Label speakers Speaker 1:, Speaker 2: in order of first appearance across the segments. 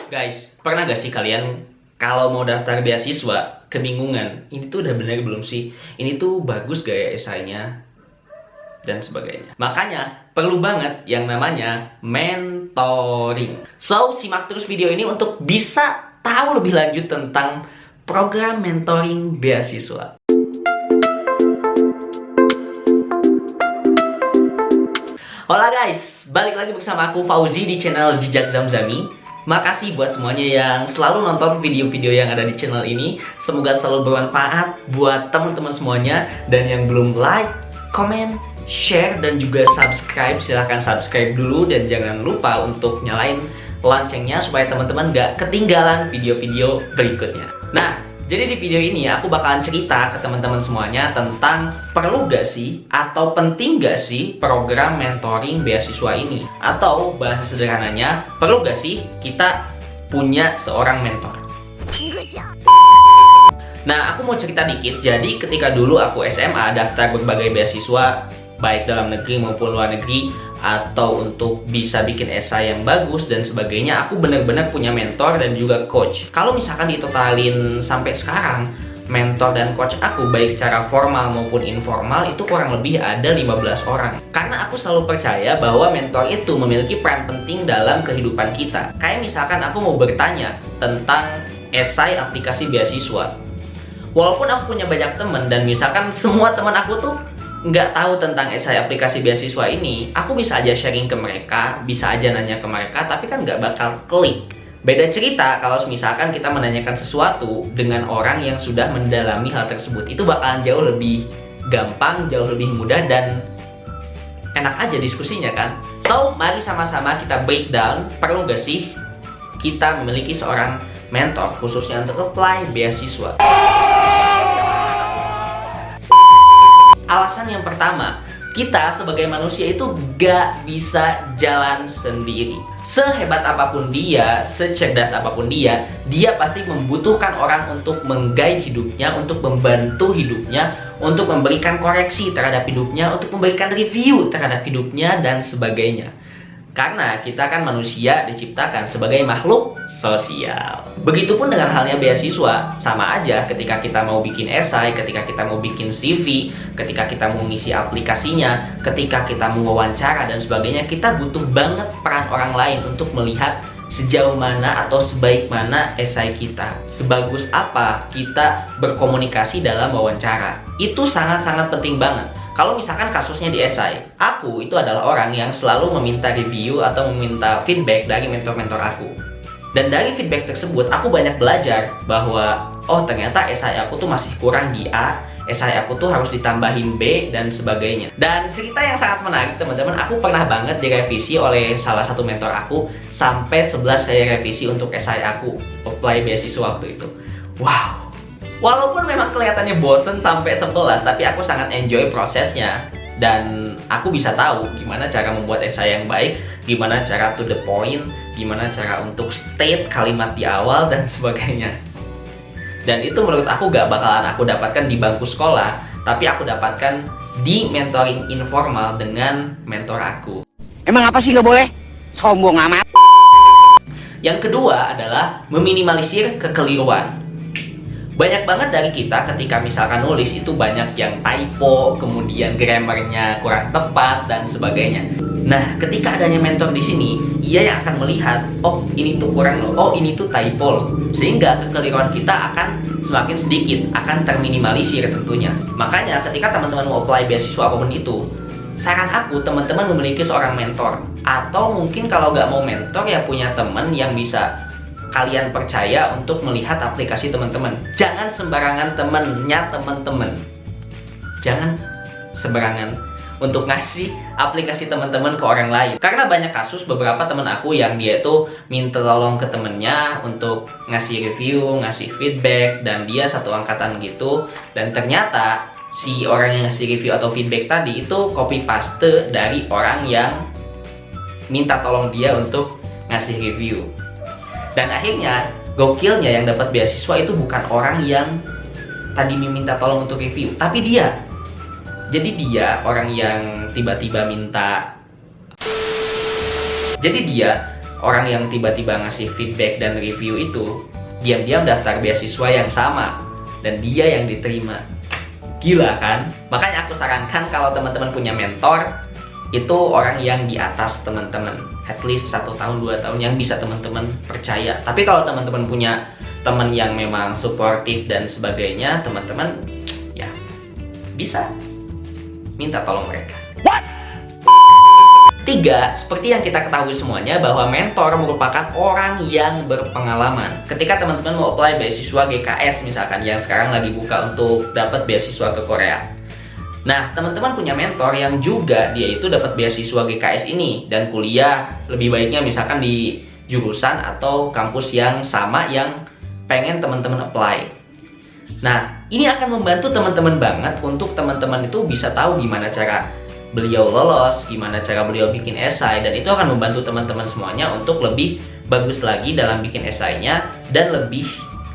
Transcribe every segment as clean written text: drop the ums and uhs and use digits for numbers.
Speaker 1: Guys, pernah gak sih kalian kalau mau daftar beasiswa kebingungan? Ini tuh udah bener belum sih? Ini tuh bagus gak ya esainya? Dan sebagainya. Makanya perlu banget yang namanya mentoring. So, simak terus video ini untuk bisa tahu lebih lanjut tentang program mentoring beasiswa. Hola guys, balik lagi bersama aku Fauzi di channel Jejak Zamzami. Makasih buat semuanya yang selalu nonton video-video yang ada di channel ini. Semoga selalu bermanfaat buat teman-teman semuanya. Dan yang belum like, comment, share, dan juga subscribe, silahkan subscribe dulu. Dan jangan lupa untuk nyalain loncengnya supaya teman-teman gak ketinggalan video-video berikutnya. Nah, jadi di video ini aku bakalan cerita ke teman-teman semuanya tentang perlu gak sih atau penting gak sih program mentoring beasiswa ini. Atau bahasa sederhananya, perlu gak sih kita punya seorang mentor. Nah, aku mau cerita dikit. Jadi ketika dulu aku SMA daftar berbagai beasiswa, baik dalam negeri maupun luar negeri, atau untuk bisa bikin esai yang bagus dan sebagainya, aku benar-benar punya mentor dan juga coach. Kalau misalkan ditotalin sampai sekarang, mentor dan coach aku baik secara formal maupun informal itu kurang lebih ada 15 orang. Karena aku selalu percaya bahwa mentor itu memiliki peran penting dalam kehidupan kita. Kayak misalkan aku mau bertanya tentang esai aplikasi beasiswa. Walaupun aku punya banyak teman dan misalkan semua teman aku tuh nggak tahu tentang esai aplikasi beasiswa ini, aku bisa aja sharing ke mereka, bisa aja nanya ke mereka, tapi kan nggak bakal klik. Beda cerita kalau misalkan kita menanyakan sesuatu dengan orang yang sudah mendalami hal tersebut. Itu bakalan jauh lebih gampang, jauh lebih mudah, dan enak aja diskusinya kan. So, mari sama-sama kita breakdown, perlu nggak sih kita memiliki seorang mentor khususnya untuk apply beasiswa. Alasan yang pertama, kita sebagai manusia itu gak bisa jalan sendiri. Sehebat apapun dia, secerdas apapun dia pasti membutuhkan orang untuk meng-guide hidupnya, untuk membantu hidupnya, untuk memberikan koreksi terhadap hidupnya, untuk memberikan review terhadap hidupnya, dan sebagainya. Karena kita kan manusia diciptakan sebagai makhluk sosial. Begitupun dengan halnya beasiswa, sama aja ketika kita mau bikin esai, ketika kita mau bikin CV, ketika kita mau ngisi aplikasinya, ketika kita mau wawancara dan sebagainya, kita butuh banget peran orang lain untuk melihat sejauh mana atau sebaik mana esai kita, sebagus apa kita berkomunikasi dalam wawancara. Itu sangat-sangat penting banget. Kalau misalkan kasusnya di esai, aku itu adalah orang yang selalu meminta review atau meminta feedback dari mentor-mentor aku. Dan dari feedback tersebut, aku banyak belajar bahwa, oh ternyata esai aku tuh masih kurang di A, esai aku tuh harus ditambahin B, dan sebagainya. Dan cerita yang sangat menarik teman-teman, aku pernah banget direvisi oleh salah satu mentor aku, sampai 11 kali revisi untuk esai aku, apply beasiswa waktu itu. Wow! Walaupun memang kelihatannya bosen sampai 11, tapi aku sangat enjoy prosesnya. Dan aku bisa tahu gimana cara membuat esai yang baik, gimana cara to the point, gimana cara untuk state kalimat di awal, dan sebagainya. Dan itu menurut aku gak bakalan aku dapatkan di bangku sekolah, tapi aku dapatkan di mentoring informal dengan mentor aku.
Speaker 2: Emang apa sih gak boleh? Sombong amat.
Speaker 1: Yang kedua adalah meminimalisir kekeliruan. Banyak banget dari kita ketika misalkan nulis itu banyak yang typo, kemudian grammarnya kurang tepat, dan sebagainya. Nah, ketika adanya mentor di sini, ia yang akan melihat, oh ini tuh kurang loh, oh ini tuh typo loh. Sehingga kekeliruan kita akan semakin sedikit, akan terminimalisir tentunya. Makanya ketika teman-teman mau apply beasiswa apapun itu, saran aku teman-teman memiliki seorang mentor. Atau mungkin kalau nggak mau mentor ya punya teman yang bisa kalian percaya untuk melihat aplikasi teman-teman. Jangan sembarangan temennya teman-teman. Jangan sembarangan untuk ngasih aplikasi teman-teman ke orang lain. Karena banyak kasus beberapa teman aku yang dia itu minta tolong ke temennya untuk ngasih review, ngasih feedback, dan dia satu angkatan gitu. Dan ternyata si orang yang ngasih review atau feedback tadi itu copy paste dari orang yang minta tolong dia untuk ngasih review. Dan akhirnya, gokilnya yang dapat beasiswa itu bukan orang yang tadi minta tolong untuk review, tapi dia. Jadi dia orang yang tiba-tiba minta. Jadi dia orang yang tiba-tiba ngasih feedback dan review itu diam-diam daftar beasiswa yang sama dan dia yang diterima. Gila kan? Makanya aku sarankan kalau teman-teman punya mentor, itu orang yang di atas teman-teman, at least 1 tahun 2 tahun yang bisa teman-teman percaya. Tapi kalau teman-teman punya teman yang memang suportif dan sebagainya, teman-teman ya bisa minta tolong mereka. 3, seperti yang kita ketahui semuanya bahwa mentor merupakan orang yang berpengalaman. Ketika teman-teman mau apply beasiswa GKS misalkan yang sekarang lagi buka untuk dapat beasiswa ke Korea. Nah, teman-teman punya mentor yang juga dia itu dapat beasiswa GKS ini dan kuliah lebih baiknya misalkan di jurusan atau kampus yang sama yang pengen teman-teman apply. Nah, ini akan membantu teman-teman banget untuk teman-teman itu bisa tahu gimana cara beliau lolos, gimana cara beliau bikin esai, dan itu akan membantu teman-teman semuanya untuk lebih bagus lagi dalam bikin esainya dan lebih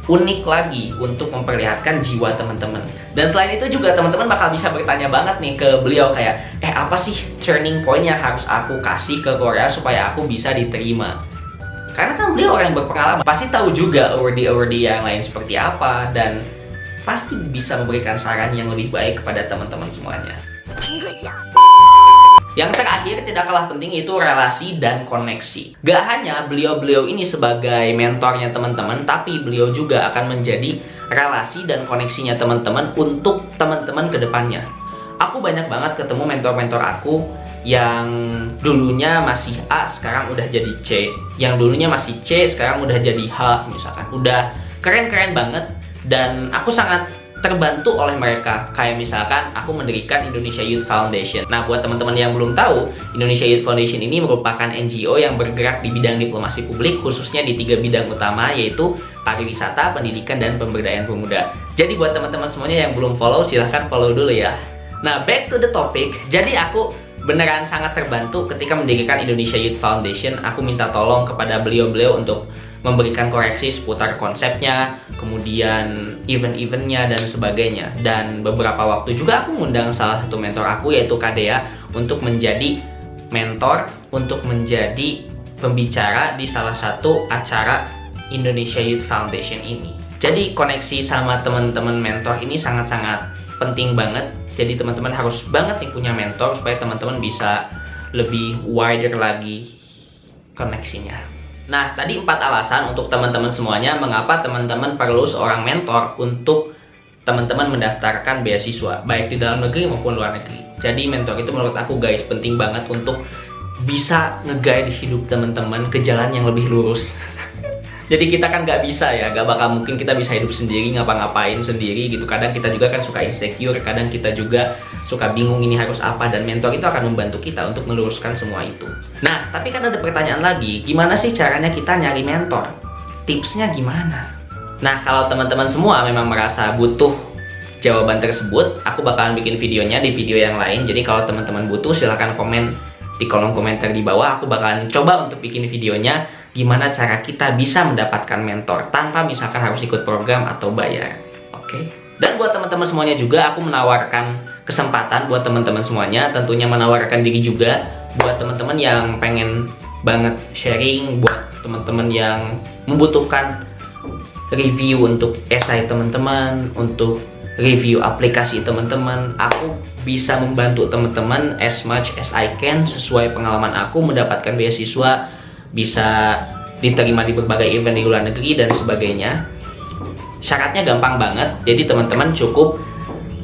Speaker 1: unik lagi untuk memperlihatkan jiwa teman-teman. Dan selain itu juga teman-teman bakal bisa bertanya banget nih ke beliau kayak, apa sih turning point yang harus aku kasih ke Korea supaya aku bisa diterima? Karena kan beliau orang yang berpengalaman, pasti tahu juga awardee-awardee yang lain seperti apa dan pasti bisa memberikan saran yang lebih baik kepada teman-teman semuanya. Yang terakhir tidak kalah penting itu relasi dan koneksi. Gak hanya beliau-beliau ini sebagai mentornya teman-teman, tapi beliau juga akan menjadi relasi dan koneksinya teman-teman untuk teman-teman ke depannya. Aku banyak banget ketemu mentor-mentor aku yang dulunya masih A, sekarang udah jadi C. Yang dulunya masih C, sekarang udah jadi H misalkan. Udah keren-keren banget dan aku sangat terbantu oleh mereka. Kayak misalkan aku mendirikan Indonesia Youth Foundation. Nah, buat teman-teman yang belum tahu, Indonesia Youth Foundation ini merupakan NGO yang bergerak di bidang diplomasi publik, khususnya di 3 bidang utama, yaitu pariwisata, pendidikan, dan pemberdayaan pemuda. Jadi buat teman-teman semuanya yang belum follow, silahkan follow dulu ya. Nah, back to the topic. Jadi aku beneran sangat terbantu ketika mendirikan Indonesia Youth Foundation. Aku minta tolong kepada beliau-beliau untuk memberikan koreksi seputar konsepnya, kemudian event-eventnya dan sebagainya. Dan beberapa waktu juga aku mengundang salah satu mentor aku yaitu Kadea untuk menjadi mentor, untuk menjadi pembicara di salah satu acara Indonesia Youth Foundation ini. Jadi koneksi sama teman-teman mentor ini sangat-sangat penting banget. Jadi teman-teman harus banget nih punya mentor supaya teman-teman bisa lebih wider lagi koneksinya. Nah, tadi 4 alasan untuk teman-teman semuanya mengapa teman-teman perlu seorang mentor untuk teman-teman mendaftarkan beasiswa, baik di dalam negeri maupun luar negeri. Jadi mentor itu menurut aku guys penting banget untuk bisa nge-guide hidup teman-teman ke jalan yang lebih lurus. Jadi kita kan nggak bisa ya, nggak bakal mungkin kita bisa hidup sendiri, ngapa-ngapain sendiri gitu. Kadang kita juga kan suka insecure, kadang kita juga suka bingung ini harus apa, dan mentor itu akan membantu kita untuk meluruskan semua itu. Nah, tapi kan ada pertanyaan lagi, gimana sih caranya kita nyari mentor? Tipsnya gimana? Nah, kalau teman-teman semua memang merasa butuh jawaban tersebut, aku bakalan bikin videonya di video yang lain. Jadi kalau teman-teman butuh, silahkan komen di kolom komentar di bawah. Aku bakalan coba untuk bikin videonya gimana cara kita bisa mendapatkan mentor tanpa misalkan harus ikut program atau bayar. Oke? Dan buat teman-teman semuanya juga aku menawarkan kesempatan buat teman-teman semuanya, tentunya menawarkan diri juga buat teman-teman yang pengen banget sharing, buat teman-teman yang membutuhkan review untuk esai teman-teman, untuk review aplikasi teman-teman. Aku bisa membantu teman-teman as much as I can sesuai pengalaman aku mendapatkan beasiswa, bisa diterima di berbagai event di luar negeri dan sebagainya. Syaratnya gampang banget. Jadi teman-teman cukup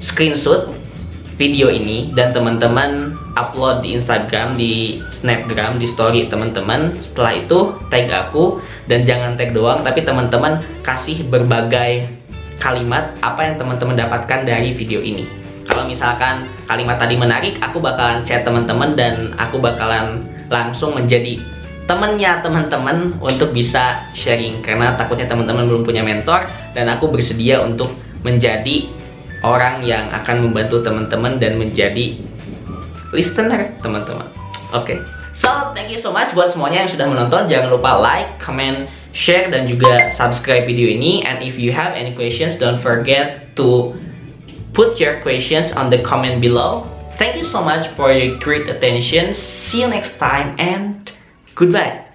Speaker 1: screenshot video ini dan teman-teman upload di Instagram, di Snapgram, di story teman-teman. Setelah itu tag aku, dan jangan tag doang, tapi teman-teman kasih berbagai kalimat apa yang teman-teman dapatkan dari video ini. Kalau misalkan kalimat tadi menarik, aku bakalan chat teman-teman dan aku bakalan langsung menjadi temennya teman-teman untuk bisa sharing, karena takutnya teman-teman belum punya mentor dan aku bersedia untuk menjadi orang yang akan membantu teman-teman dan menjadi listener teman-teman. Oke. So, thank you so much buat semuanya yang sudah menonton. Jangan lupa like, comment, share, dan juga subscribe video ini. And if you have any questions, don't forget to put your questions on the comment below. Thank you so much for your great attention. See you next time and goodbye.